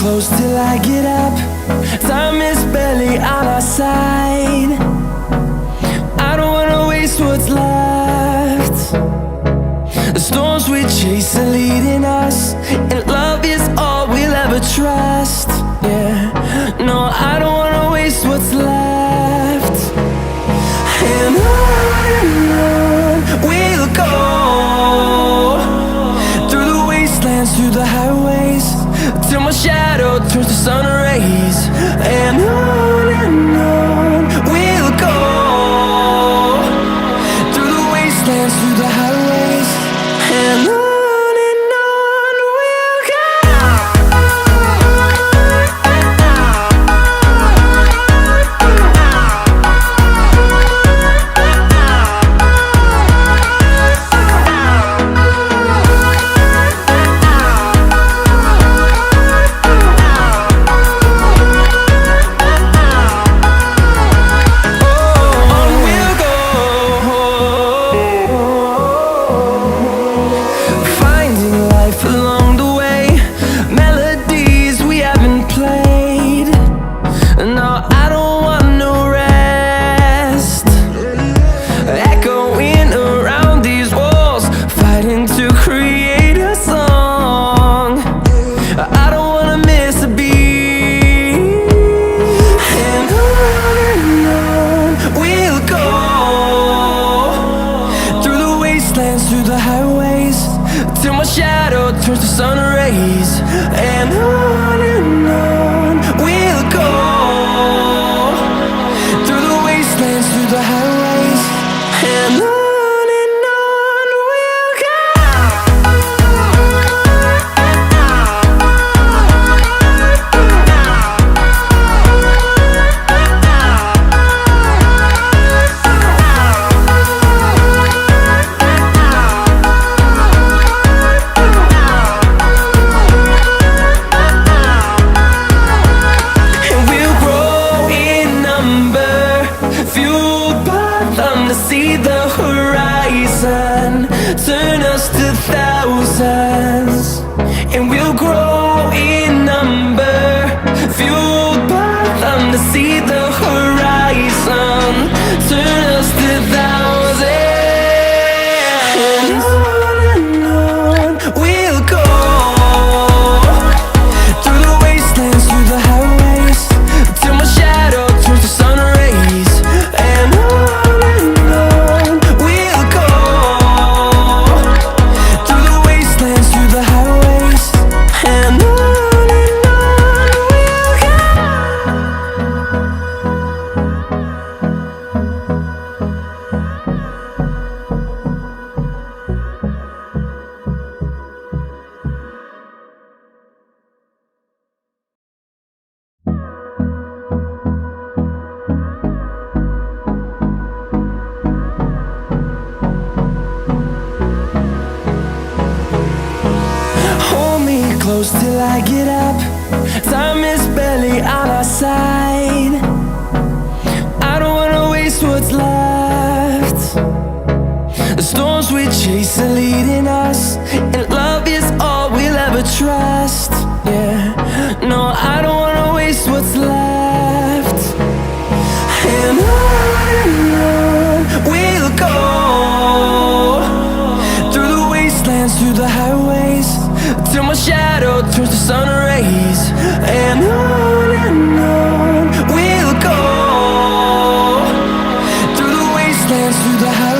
close till I get up. Time is barely on our side. I don't wanna waste what's left. The storms we chase are leading us, and love is all we'll ever trust. Yeah, no, I don't wanna waste what's left. And on we'll go, through the wastelands, through the highways, till my shadow turns to sun rays. And on we'll go, through the wastelands, through the highways, and on we'll go. Through the highways, till my shadow turns to sun rays. And on we'll go, through the wastelands, through the highways, and on we'll go. See the horizon turn us to thousands, and we'll grow in number, fueled by them. To see the horizon turn us to thousands, and on we'll go, through the wastelands, through the highways, till my shadow turns to sun rays. And close till I get up. Time is barely on our side. I don't wanna waste what's left. The storms we chase are leading us, and love is all we'll ever trust. Yeah, no, I don't wanna waste what's left. And on we'll go, through the wastelands, through the highways, till my shadow turns to sun rays. And on we'll go, through the wastelands, through the highways.